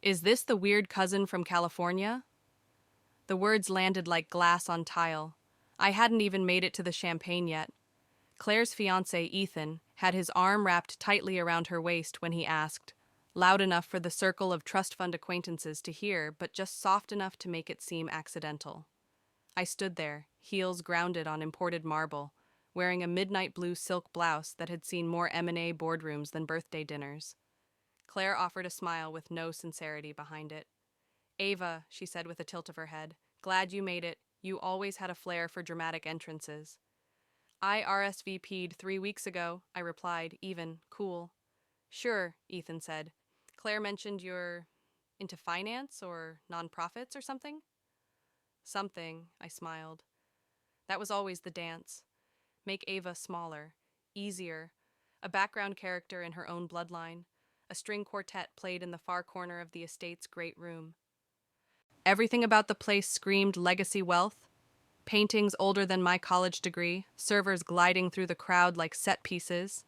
Is this the weird cousin from California? The words landed like glass on tile. I hadn't even made it to the champagne yet. Claire's fiancé, Ethan, had his arm wrapped tightly around her waist when he asked, loud enough for the circle of trust fund acquaintances to hear, but just soft enough to make it seem accidental. I stood there, heels grounded on imported marble, wearing a midnight blue silk blouse that had seen more M&A boardrooms than birthday dinners. Claire offered a smile with no sincerity behind it. Ava, she said with a tilt of her head, glad you made it. You always had a flair for dramatic entrances. I RSVP'd 3 weeks ago, I replied, even, cool. Sure, Ethan said. Claire mentioned you're into finance or nonprofits or something? Something, I smiled. That was always the dance. Make Ava smaller, easier, a background character in her own bloodline. A string quartet played in the far corner of the estate's great room. Everything about the place screamed legacy wealth. Paintings older than my college degree, servers gliding through the crowd like set pieces.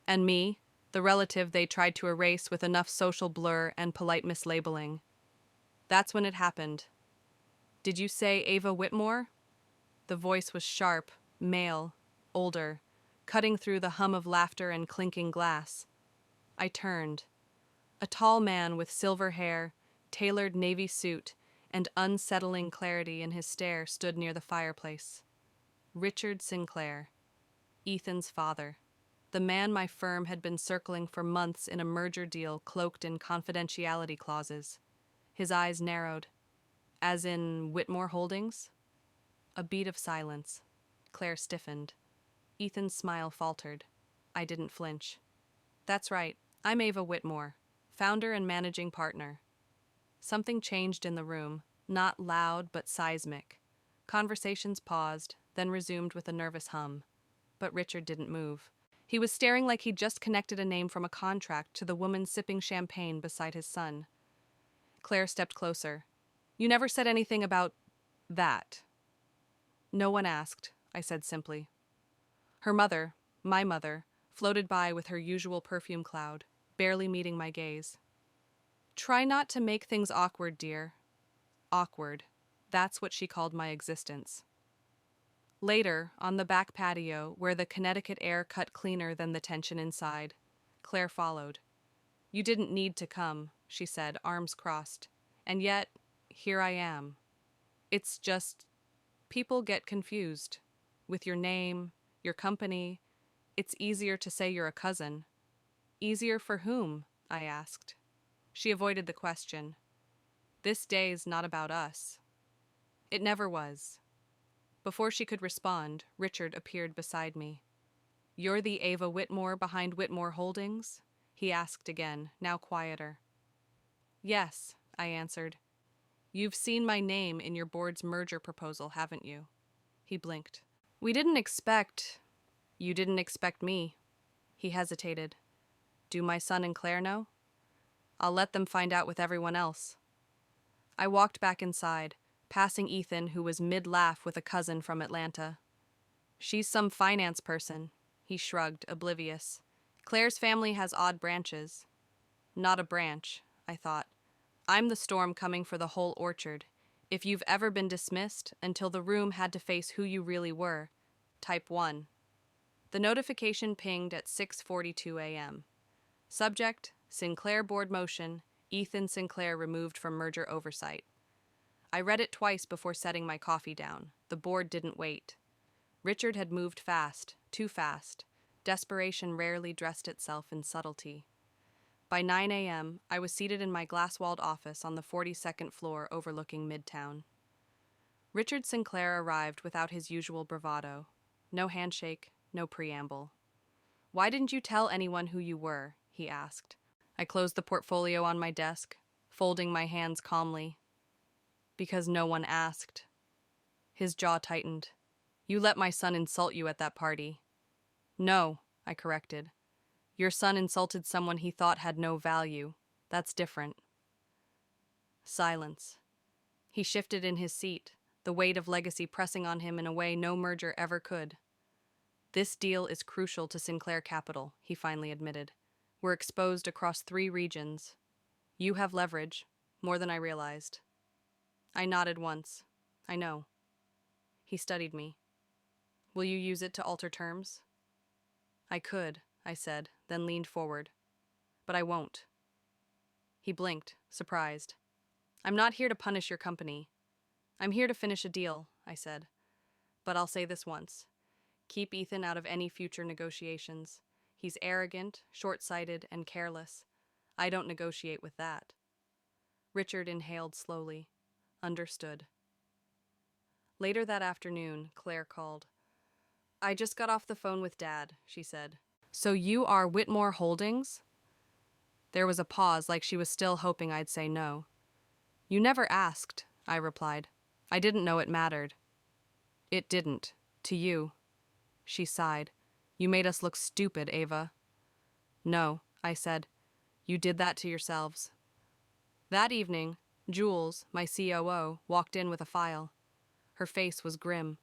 And me, the relative they tried to erase with enough social blur and polite mislabeling. That's when it happened. Did you say Ava Whitmore? The voice was sharp, male, older, cutting through the hum of laughter and clinking glass. I turned. A tall man with silver hair, tailored navy suit, and unsettling clarity in his stare stood near the fireplace. Richard Sinclair, Ethan's father. The man my firm had been circling for months in a merger deal cloaked in confidentiality clauses. His eyes narrowed. As in Whitmore Holdings? A beat of silence. Claire stiffened. Ethan's smile faltered. I didn't flinch. That's right. I'm Ava Whitmore, founder and managing partner. Something changed in the room, not loud but seismic. Conversations paused, then resumed with a nervous hum. But Richard didn't move. He was staring like he'd just connected a name from a contract to the woman sipping champagne beside his son. Claire stepped closer. You never said anything about that. No one asked, I said simply. Her mother, my mother, floated by with her usual perfume cloud, barely meeting my gaze. Try not to make things awkward, dear. Awkward. That's what she called my existence. Later, on the back patio, where the Connecticut air cut cleaner than the tension inside, Claire followed. You didn't need to come, she said, arms crossed. And yet, here I am. It's just, people get confused. With your name, your company, it's easier to say you're a cousin. Easier for whom? I asked. She avoided the question. This day's not about us. It never was. Before she could respond, Richard appeared beside me. You're the Ava Whitmore behind Whitmore Holdings? He asked again, now quieter. Yes, I answered. You've seen my name in your board's merger proposal, haven't you? He blinked. You didn't expect me. He hesitated. Do my son and Claire know? I'll let them find out with everyone else. I walked back inside, passing Ethan, who was mid-laugh with a cousin from Atlanta. She's some finance person, he shrugged, oblivious. Claire's family has odd branches. Not a branch, I thought. I'm the storm coming for the whole orchard. If you've ever been dismissed until the room had to face who you really were, type 1. The notification pinged at 6:42 a.m. Subject, Sinclair board motion, Ethan Sinclair removed from merger oversight. I read it twice before setting my coffee down. The board didn't wait. Richard had moved fast, too fast. Desperation rarely dressed itself in subtlety. By 9 a.m., I was seated in my glass-walled office on the 42nd floor overlooking Midtown. Richard Sinclair arrived without his usual bravado. No handshake, no preamble. Why didn't you tell anyone who you were? He asked. I closed the portfolio on my desk, folding my hands calmly. Because no one asked. His jaw tightened. You let my son insult you at that party. No, I corrected. Your son insulted someone he thought had no value. That's different. Silence. He shifted in his seat, the weight of legacy pressing on him in a way no merger ever could. This deal is crucial to Sinclair Capital, he finally admitted. We're exposed across 3 regions. You have leverage, more than I realized. I nodded once. I know. He studied me. Will you use it to alter terms? I could, I said, then leaned forward. But I won't. He blinked, surprised. I'm not here to punish your company. I'm here to finish a deal, I said. But I'll say this once. Keep Ethan out of any future negotiations. He's arrogant, short-sighted, and careless. I don't negotiate with that. Richard inhaled slowly. Understood. Later that afternoon, Claire called. I just got off the phone with Dad, she said. So you are Whitmore Holdings? There was a pause, like she was still hoping I'd say no. You never asked, I replied. I didn't know it mattered. It didn't. To you. She sighed. You made us look stupid, Ava. No, I said. You did that to yourselves. That evening, Jules, my COO, walked in with a file. Her face was grim.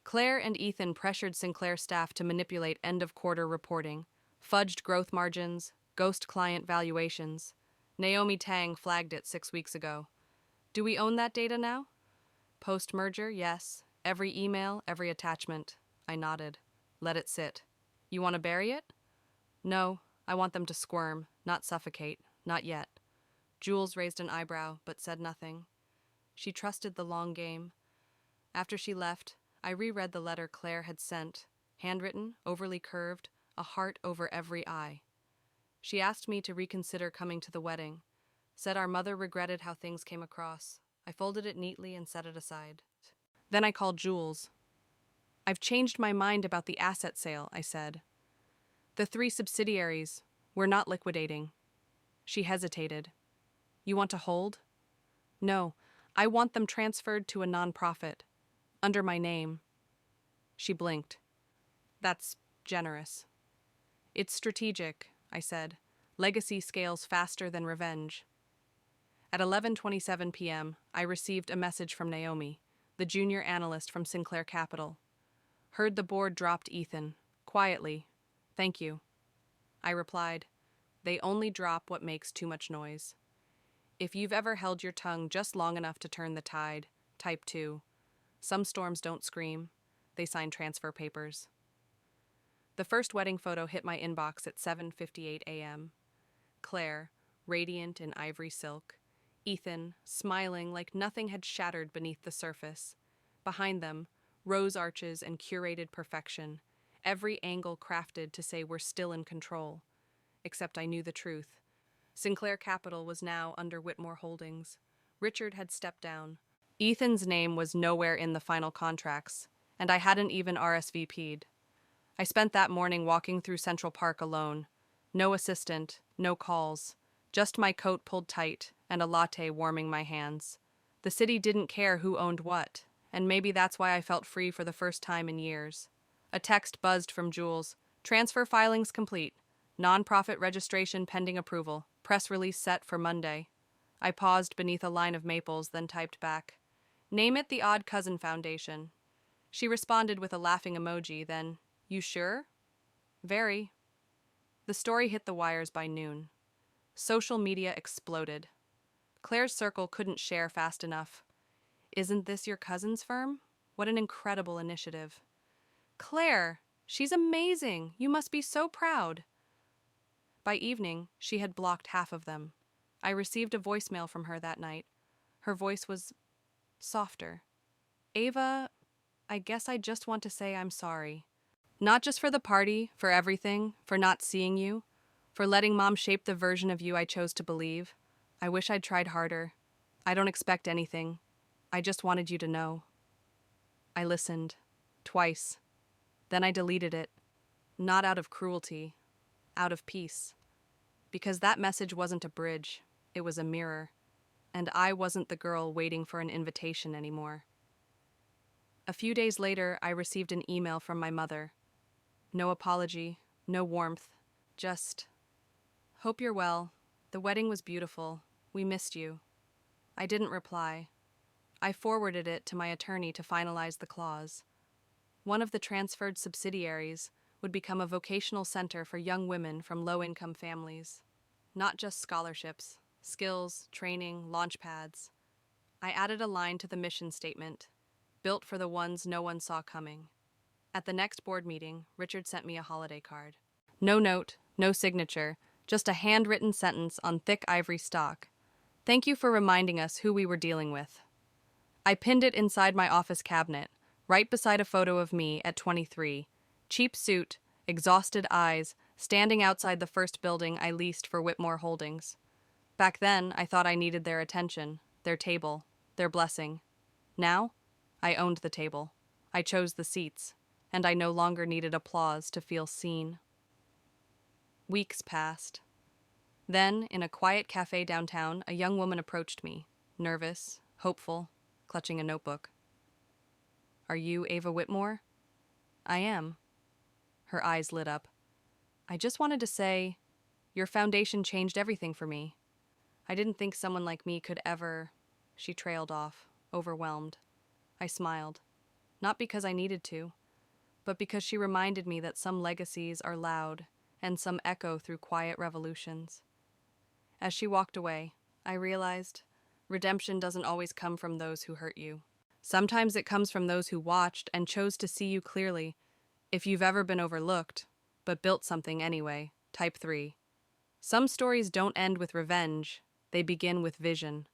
Claire and Ethan pressured Sinclair staff to manipulate end-of-quarter reporting, fudged growth margins, ghost client valuations. Naomi Tang flagged it 6 weeks ago. Do we own that data now? Post-merger, yes. Every email, every attachment. I nodded. Let it sit. You want to bury it? No, I want them to squirm, not suffocate, not yet. Jules raised an eyebrow, but said nothing. She trusted the long game. After she left, I reread the letter Claire had sent, handwritten, overly curved, a heart over every I. She asked me to reconsider coming to the wedding, said our mother regretted how things came across. I folded it neatly and set it aside. Then I called Jules. I've changed my mind about the asset sale, I said. The 3 subsidiaries, we're not liquidating. She hesitated. You want to hold? No, I want them transferred to a nonprofit, under my name. She blinked. That's generous. It's strategic, I said. Legacy scales faster than revenge. At 11:27 p.m., I received a message from Naomi, the junior analyst from Sinclair Capital. Heard the board dropped Ethan. Quietly. Thank you. I replied, they only drop what makes too much noise. If you've ever held your tongue just long enough to turn the tide, type 2. Some storms don't scream. They sign transfer papers. The first wedding photo hit my inbox at 7:58 a.m. Claire, radiant in ivory silk. Ethan, smiling like nothing had shattered beneath the surface. Behind them, rose arches and curated perfection, every angle crafted to say we're still in control. Except I knew the truth. Sinclair Capital was now under Whitmore Holdings. Richard had stepped down. Ethan's name was nowhere in the final contracts, and I hadn't even RSVP'd. I spent that morning walking through Central Park alone. No assistant, no calls, just my coat pulled tight and a latte warming my hands. The city didn't care who owned what, and maybe that's why I felt free for the first time in years. A text buzzed from Jules. Transfer filings complete. Nonprofit registration pending approval. Press release set for Monday. I paused beneath a line of maples, then typed back. Name it the Odd Cousin Foundation. She responded with a laughing emoji, then, You sure? Very. The story hit the wires by noon. Social media exploded. Claire's circle couldn't share fast enough. Isn't this your cousin's firm? What an incredible initiative. Claire, she's amazing. You must be so proud. By evening, she had blocked half of them. I received a voicemail from her that night. Her voice was softer. Ava, I guess I just want to say I'm sorry. Not just for the party, for everything, for not seeing you, for letting Mom shape the version of you I chose to believe. I wish I'd tried harder. I don't expect anything. I just wanted you to know. I listened. Twice. Then I deleted it. Not out of cruelty. Out of peace. Because that message wasn't a bridge. It was a mirror. And I wasn't the girl waiting for an invitation anymore. A few days later, I received an email from my mother. No apology, no warmth, just, hope you're well. The wedding was beautiful. We missed you. I didn't reply. I forwarded it to my attorney to finalize the clause. One of the transferred subsidiaries would become a vocational center for young women from low-income families. Not just scholarships, skills, training, launch pads. I added a line to the mission statement, built for the ones no one saw coming. At the next board meeting, Richard sent me a holiday card. No note, no signature, just a handwritten sentence on thick ivory stock. Thank you for reminding us who we were dealing with. I pinned it inside my office cabinet, right beside a photo of me at 23, cheap suit, exhausted eyes, standing outside the first building I leased for Whitmore Holdings. Back then, I thought I needed their attention, their table, their blessing. Now, I owned the table. I chose the seats, and I no longer needed applause to feel seen. Weeks passed. Then, in a quiet cafe downtown, a young woman approached me, nervous, hopeful, clutching a notebook. Are you Ava Whitmore? I am. Her eyes lit up. I just wanted to say, your foundation changed everything for me. I didn't think someone like me could ever... She trailed off, overwhelmed. I smiled. Not because I needed to, but because she reminded me that some legacies are loud and some echo through quiet revolutions. As she walked away, I realized redemption doesn't always come from those who hurt you. Sometimes it comes from those who watched and chose to see you clearly. If you've ever been overlooked, but built something anyway, type 3. Some stories don't end with revenge, they begin with vision.